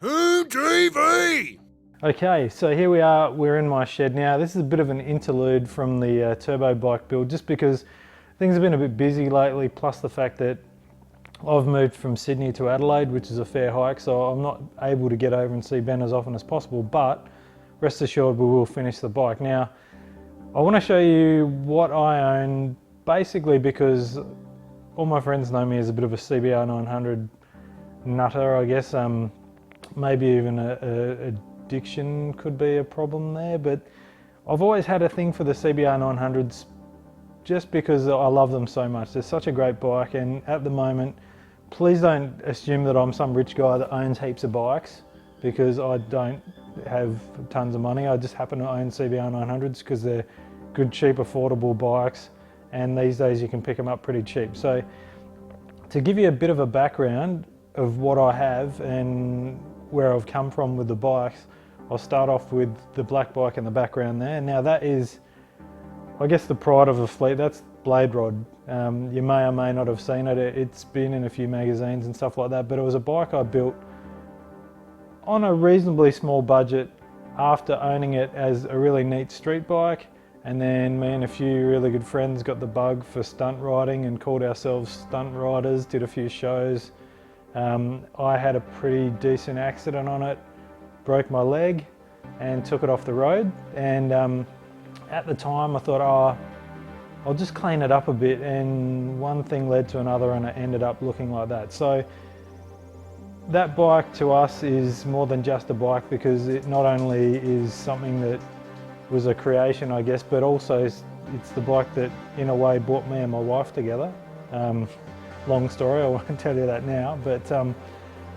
HoonTV! Okay, so here we are, we're in my shed now. This is a bit of an interlude from the turbo bike build, just because things have been a bit busy lately, plus the fact that I've moved from Sydney to Adelaide, which is a fair hike, so I'm not able to get over and see Ben as often as possible, but rest assured we will finish the bike. Now, I want to show you what I own, basically because all my friends know me as a bit of a CBR900 nutter, I guess. Maybe even a addiction could be a problem there, but I've always had a thing for the CBR900s just because I love them so much. They're such a great bike, and at the moment, please don't assume that I'm some rich guy that owns heaps of bikes, because I don't have tons of money. I just happen to own CBR900s because they're good, cheap, affordable bikes, and these days you can pick them up pretty cheap. So to give you a bit of a background of what I have and where I've come from with the bikes, I'll start off with the black bike in the background there. Now that is, I guess, the pride of the fleet. That's Blade Rod. You may or may not have seen it. It's been in a few magazines and stuff like that, but it was a bike I built on a reasonably small budget after owning it as a really neat street bike. And then me and a few really good friends got the bug for stunt riding and called ourselves stunt riders, did a few shows. I had a pretty decent accident on it, broke my leg and took it off the road. And at the time I thought, oh, I'll just clean it up a bit, and one thing led to another and it ended up looking like that. So that bike to us is more than just a bike, because it not only is something that was a creation, I guess, but also it's the bike that in a way brought me and my wife together. Long story, I won't tell you that now, but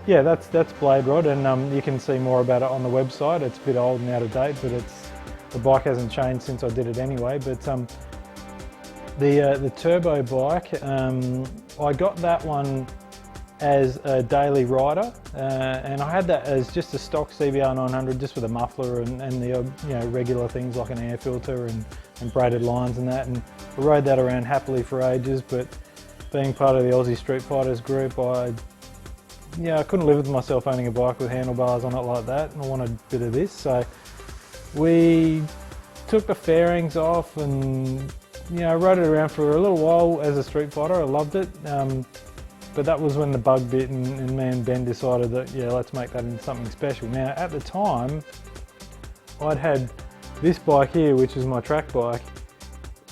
yeah, that's Blade Rod, and you can see more about it on the website. It's a bit old and out of date, but the bike hasn't changed since I did it anyway. But the turbo bike, I got that one as a daily rider, and I had that as just a stock CBR900, just with a muffler and the regular things like an air filter and braided lines and that, and I rode that around happily for ages. But being part of the Aussie Street Fighters group, I couldn't live with myself owning a bike with handlebars on it like that, and I wanted a bit of this. So we took the fairings off and rode it around for a little while as a street fighter. I loved it, but that was when the bug bit, and me and Ben decided that, yeah, let's make that into something special. Now at the time, I'd had this bike here, which is my track bike,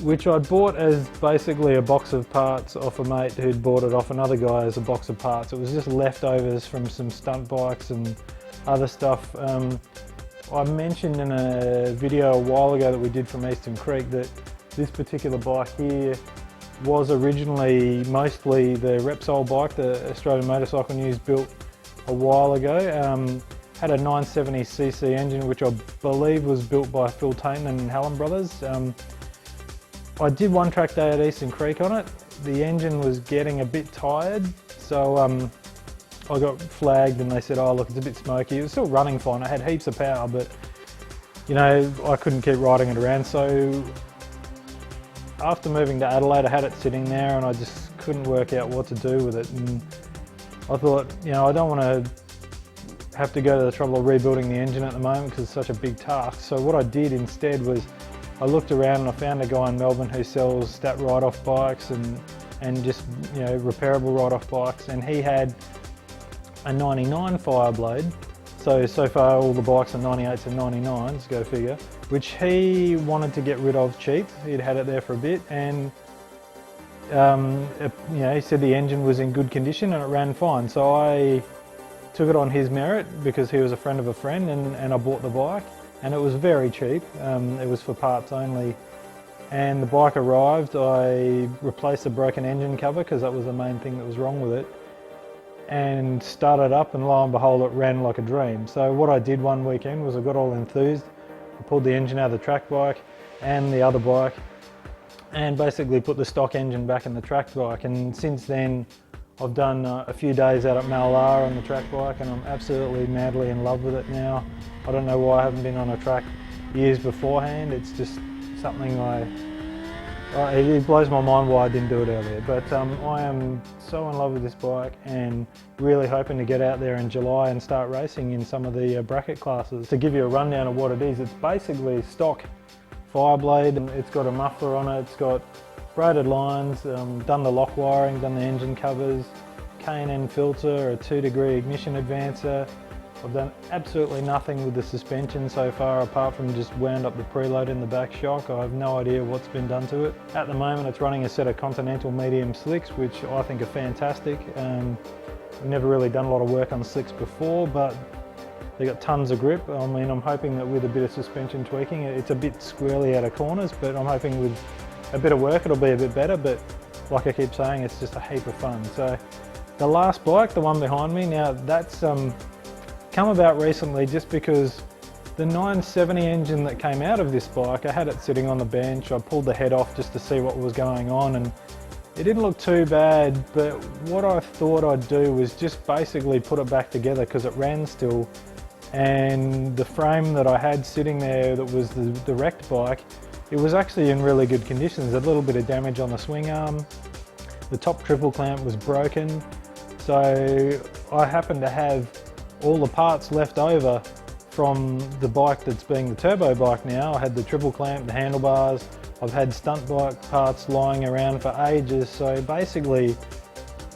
which I'd bought as basically a box of parts off a mate who'd bought it off another guy as a box of parts. It was just leftovers from some stunt bikes and other stuff. I mentioned in a video a while ago that we did from Eastern Creek that this particular bike here was originally mostly the Repsol bike, the Australian Motorcycle News built a while ago. Had a 970cc engine, which I believe was built by Phil Tainton and Hallam Brothers. I did one track day at Eastern Creek on it. The engine was getting a bit tired, so I got flagged and they said, oh look, it's a bit smoky. It was still running fine, I had heaps of power, but I couldn't keep riding it around. So after moving to Adelaide, I had it sitting there and I just couldn't work out what to do with it. And I thought, I don't want to have to go to the trouble of rebuilding the engine at the moment because it's such a big task. So what I did instead was I looked around and I found a guy in Melbourne who sells stat ride-off bikes and just repairable ride-off bikes, and he had a 99 Fireblade. So far all the bikes are 98s and 99s, go figure, which he wanted to get rid of cheap. He'd had it there for a bit, and he said the engine was in good condition and it ran fine. So I took it on his merit because he was a friend of a friend, and I bought the bike. And it was very cheap. It was for parts only. And the bike arrived, I replaced the broken engine cover because that was the main thing that was wrong with it, and started up, and lo and behold, it ran like a dream. So what I did one weekend was I got all enthused. I pulled the engine out of the track bike and the other bike and basically put the stock engine back in the track bike. And since then, I've done a few days out at Mallar on the track bike, and I'm absolutely madly in love with it now. I don't know why I haven't been on a track years beforehand. It's just something I It blows my mind why I didn't do it earlier, but I am so in love with this bike and really hoping to get out there in July and start racing in some of the bracket classes. To give you a rundown of what it is, it's basically stock Fireblade. It's got a muffler on it, it's got braided lines, done the lock wiring, done the engine covers, K&N filter, a 2-degree ignition advancer. I've done absolutely nothing with the suspension so far apart from just wound up the preload in the back shock. I have no idea what's been done to it. At the moment it's running a set of Continental medium slicks, which I think are fantastic. I've never really done a lot of work on slicks before, but they got tons of grip. I mean, I'm hoping that with a bit of suspension tweaking, it's a bit squirrely out of corners, but I'm hoping with a bit of work it'll be a bit better. But like I keep saying, it's just a heap of fun. So the last bike, the one behind me, now that's come about recently just because the 970 engine that came out of this bike, I had it sitting on the bench. I pulled the head off just to see what was going on, and it didn't look too bad, but what I thought I'd do was just basically put it back together because it ran still, and the frame that I had sitting there that was the wrecked bike, it was actually in really good conditions. A little bit of damage on the swing arm, the top triple clamp was broken, so I happened to have all the parts left over from the bike that's being the turbo bike now. I had the triple clamp, the handlebars, I've had stunt bike parts lying around for ages, so basically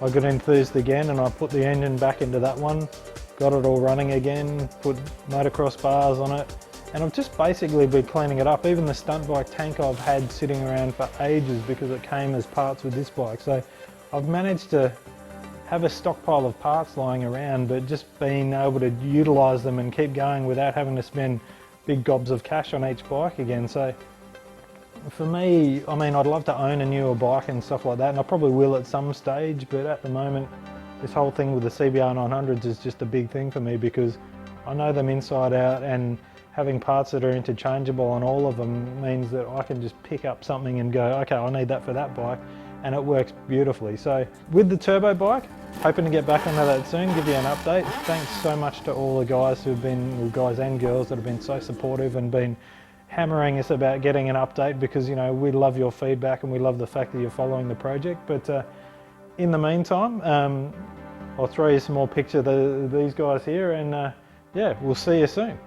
I got enthused again and I put the engine back into that one, got it all running again, put motocross bars on it, and I've just basically been cleaning it up. Even the stunt bike tank I've had sitting around for ages because it came as parts with this bike, so I've managed to have a stockpile of parts lying around, but just being able to utilise them and keep going without having to spend big gobs of cash on each bike again. So for me, I mean, I'd love to own a newer bike and stuff like that, and I probably will at some stage, but at the moment this whole thing with the CBR900s is just a big thing for me because I know them inside out, and having parts that are interchangeable on all of them means that I can just pick up something and go, okay, I need that for that bike, and it works beautifully. So with the turbo bike, hoping to get back onto that soon, give you an update. Thanks so much to all the guys who've been, well, guys and girls that have been so supportive and been hammering us about getting an update, because you know we love your feedback and we love the fact that you're following the project. But in the meantime, I'll throw you some more pictures of these guys here, and yeah, we'll see you soon.